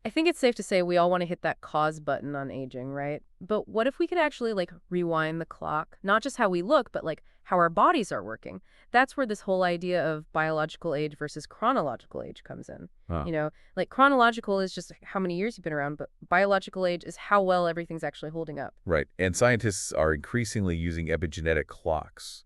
I think it's safe to say we all want to hit that pause button on aging, right? But what if we could actually rewind the clock? Not just how we look, but how our bodies are working. That's where this whole idea of biological age versus chronological age comes in. Huh. Chronological is just how many years you've been around, but biological age is how well everything's actually holding up. Right. And scientists are increasingly using epigenetic clocks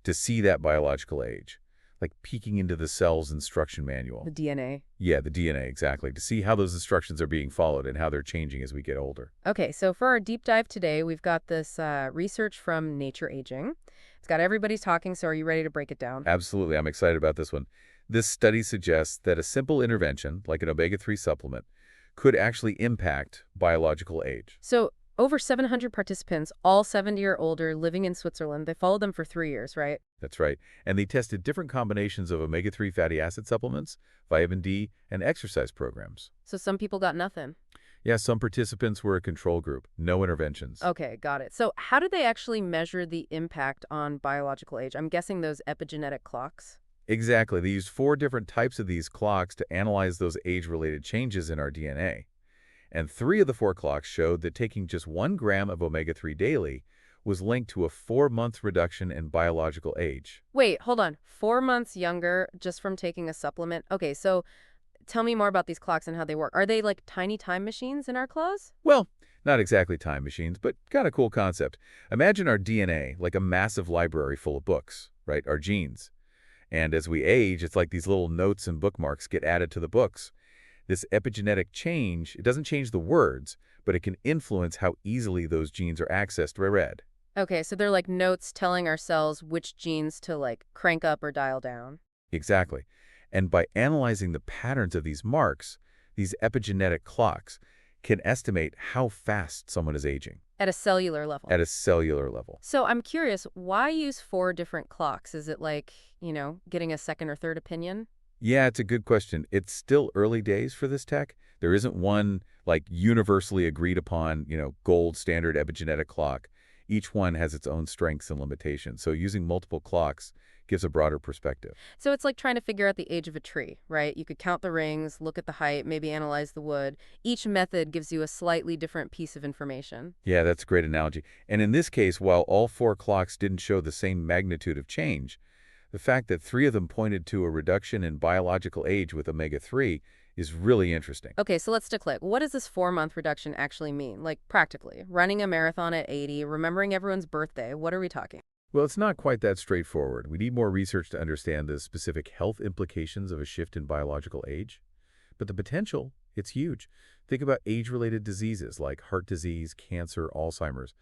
to see that biological age, like peeking into the cell's instruction manual. The DNA. Yeah, the DNA, exactly, to see how those instructions are being followed and how they're changing as we get older. Okay, so for our deep dive today, we've got this research from Nature Aging. It's got everybody talking, so are you ready to break it down? Absolutely. I'm excited about this one. This study suggests that a simple intervention, like an omega-3 supplement, could actually impact biological age. So over 700 participants, all 70 or older, living in Switzerland. They followed them for 3 years, right? That's right. And they tested different combinations of omega-3 fatty acid supplements, vitamin D, and exercise programs. So some people got nothing. Yeah, some participants were a control group. No interventions. Okay, got it. So how did they actually measure the impact on biological age? I'm guessing those epigenetic clocks. Exactly. They used 4 different types of these clocks to analyze those age-related changes in our DNA. And 3 of the 4 clocks showed that taking just 1 gram of omega-3 daily was linked to a 4-month reduction in biological age. Wait, hold on. 4 months younger just from taking a supplement? Okay, so tell me more about these clocks and how they work. Are they like tiny time machines in our clothes? Well, not exactly time machines, but kind of cool concept. Imagine our DNA like a massive library full of books, right? Our genes. And as we age, it's like these little notes and bookmarks get added to the books. This epigenetic change, it doesn't change the words, but it can influence how easily those genes are accessed or read. Okay, so they're like notes telling our cells which genes to crank up or dial down. Exactly. And by analyzing the patterns of these marks, these epigenetic clocks can estimate how fast someone is aging. At a cellular level. At a cellular level. So I'm curious, why use 4 different clocks? Is it getting a second or third opinion? Yeah, it's a good question. It's still early days for this tech. There isn't one universally agreed upon, gold standard epigenetic clock. Each one has its own strengths and limitations. So using multiple clocks gives a broader perspective. So it's like trying to figure out the age of a tree, right? You could count the rings, look at the height, maybe analyze the wood. Each method gives you a slightly different piece of information. Yeah, that's a great analogy. And in this case, while all 4 clocks didn't show the same magnitude of change, the fact that 3 of them pointed to a reduction in biological age with omega-3 is really interesting. Okay, so let's click. What does this 4-month reduction actually mean? Practically, running a marathon at 80, remembering everyone's birthday, what are we talking? Well, it's not quite that straightforward. We need more research to understand the specific health implications of a shift in biological age. But the potential, it's huge. Think about age-related diseases like heart disease, cancer, Alzheimer's.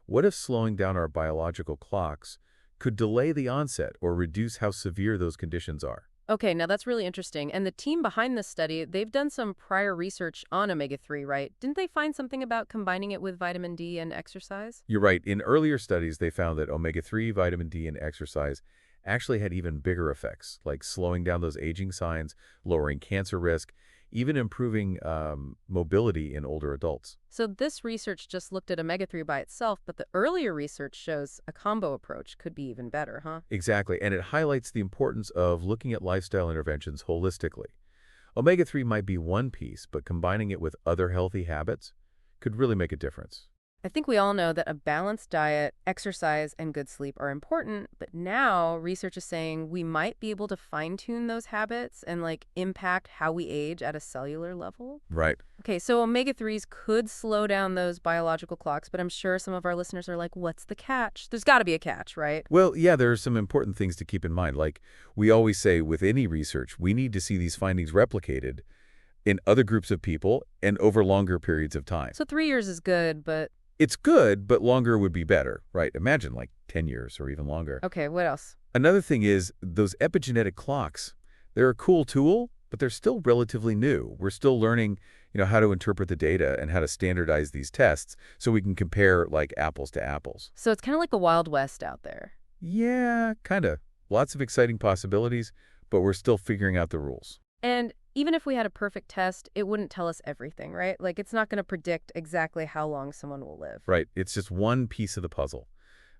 What if slowing down our biological clocks could delay the onset or reduce how severe those conditions are? Okay, now that's really interesting. And the team behind this study, they've done some prior research on omega-3, right? Didn't they find something about combining it with vitamin D and exercise? You're right. In earlier studies, they found that omega-3, vitamin D, and exercise actually had even bigger effects, like slowing down those aging signs, lowering cancer risk, even improving mobility in older adults. So this research just looked at omega-3 by itself, but the earlier research shows a combo approach could be even better, huh? Exactly, and it highlights the importance of looking at lifestyle interventions holistically. Omega-3 might be one piece, but combining it with other healthy habits could really make a difference. I think we all know that a balanced diet, exercise, and good sleep are important, but now research is saying we might be able to fine-tune those habits and impact how we age at a cellular level. Right. Okay, so omega-3s could slow down those biological clocks, but I'm sure some of our listeners are like, what's the catch? There's got to be a catch, right? Well, yeah, there are some important things to keep in mind. Like we always say with any research, we need to see these findings replicated in other groups of people and over longer periods of time. So 3 years is good, but... It's good, but longer would be better, right? Imagine 10 years or even longer. Okay, what else? Another thing is those epigenetic clocks. They're a cool tool, but they're still relatively new. We're still learning, how to interpret the data and how to standardize these tests so we can compare apples to apples. So it's kind of like the Wild West out there. Yeah, kind of. Lots of exciting possibilities, but we're still figuring out the rules. And even if we had a perfect test, it wouldn't tell us everything, right? It's not going to predict exactly how long someone will live. Right. It's just one piece of the puzzle.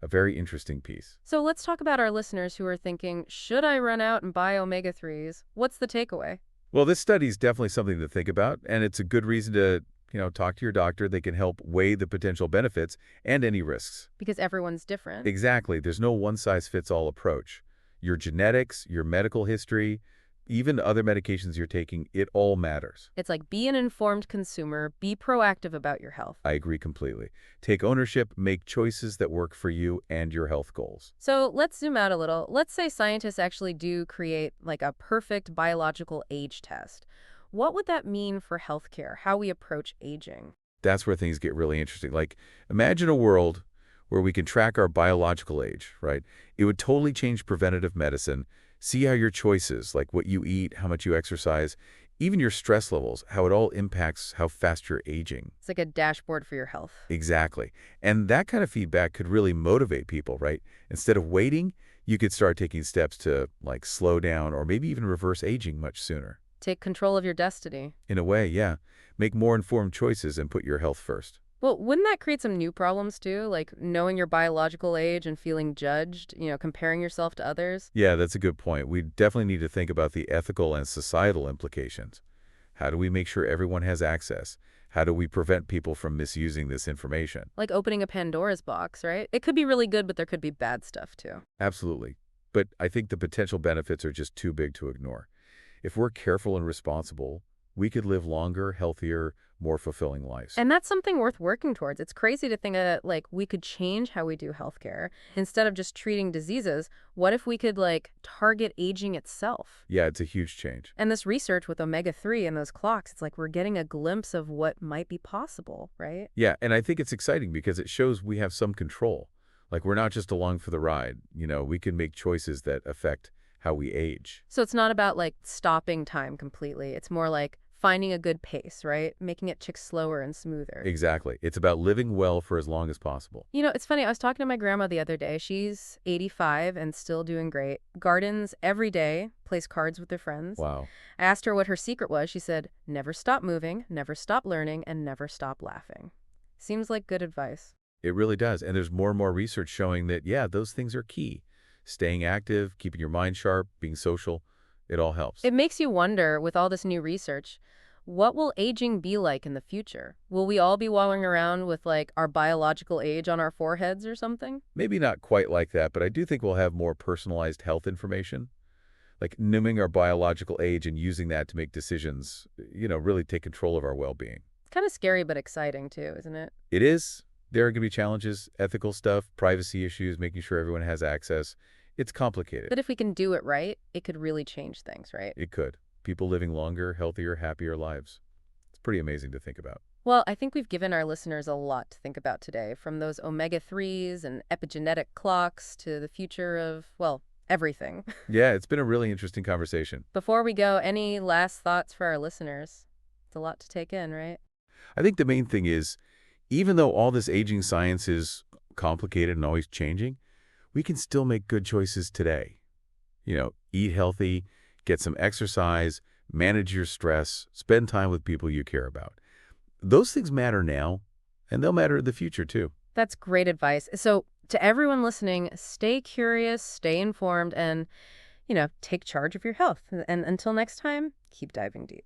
A very interesting piece. So let's talk about our listeners who are thinking, should I run out and buy omega-3s? What's the takeaway? Well, this study is definitely something to think about, and it's a good reason to, talk to your doctor. They can help weigh the potential benefits and any risks. Because everyone's different. Exactly. There's no one-size-fits-all approach. Your genetics, your medical history, even other medications you're taking, it all matters. It's like be an informed consumer, be proactive about your health. I agree completely. Take ownership, make choices that work for you and your health goals. So let's zoom out a little. Let's say scientists actually do create like a perfect biological age test. What would that mean for healthcare, how we approach aging? That's where things get really interesting. Like, imagine a world where we can track our biological age, right? It would totally change preventative medicine. See how your choices, like what you eat, how much you exercise, even your stress levels, how it all impacts how fast you're aging. It's like a dashboard for your health. Exactly. And that kind of feedback could really motivate people, right? Instead of waiting, you could start taking steps to, like, slow down or maybe even reverse aging much sooner. Take control of your destiny. In a way, yeah. Make more informed choices and put your health first. Well, wouldn't that create some new problems too? Like knowing your biological age and feeling judged, comparing yourself to others? Yeah, that's a good point. We definitely need to think about the ethical and societal implications. How do we make sure everyone has access? How do we prevent people from misusing this information? Like opening a Pandora's box, right? It could be really good, but there could be bad stuff too. Absolutely. But I think the potential benefits are just too big to ignore. If we're careful and responsible, we could live longer, healthier, more fulfilling lives. And that's something worth working towards. It's crazy to think that, like, we could change how we do healthcare. Instead of just treating diseases, what if we could, like, target aging itself? Yeah, it's a huge change. And this research with omega-3 and those clocks, it's like we're getting a glimpse of what might be possible, right? Yeah, and I think it's exciting because it shows we have some control. Like, we're not just along for the ride. We can make choices that affect how we age. So it's not about, like, stopping time completely. It's more like finding a good pace, right? Making it tick slower and smoother. Exactly. It's about living well for as long as possible. It's funny. I was talking to my grandma the other day. She's 85 and still doing great. Gardens every day, plays cards with her friends. Wow. I asked her what her secret was. She said, never stop moving, never stop learning, and never stop laughing. Seems like good advice. It really does. And there's more and more research showing that, yeah, those things are key. Staying active, keeping your mind sharp, being social, it all helps. It makes you wonder, with all this new research, what will aging be like in the future? Will we all be walking around with, like, our biological age on our foreheads or something? Maybe not quite like that, but I do think we'll have more personalized health information. Like knowing our biological age and using that to make decisions, really take control of our well-being. It's kind of scary but exciting too, isn't it? It is. There are going to be challenges, ethical stuff, privacy issues, making sure everyone has access. It's complicated. But if we can do it right, it could really change things, right? It could. People living longer, healthier, happier lives. It's pretty amazing to think about. Well, I think we've given our listeners a lot to think about today, from those omega-3s and epigenetic clocks to the future of, well, everything. Yeah, it's been a really interesting conversation. Before we go, any last thoughts for our listeners? It's a lot to take in, right? I think the main thing is, even though all this aging science is complicated and always changing, we can still make good choices today. Eat healthy, get some exercise, manage your stress, spend time with people you care about. Those things matter now, and they'll matter in the future too. That's great advice. So to everyone listening, stay curious, stay informed, and, take charge of your health. And until next time, keep diving deep.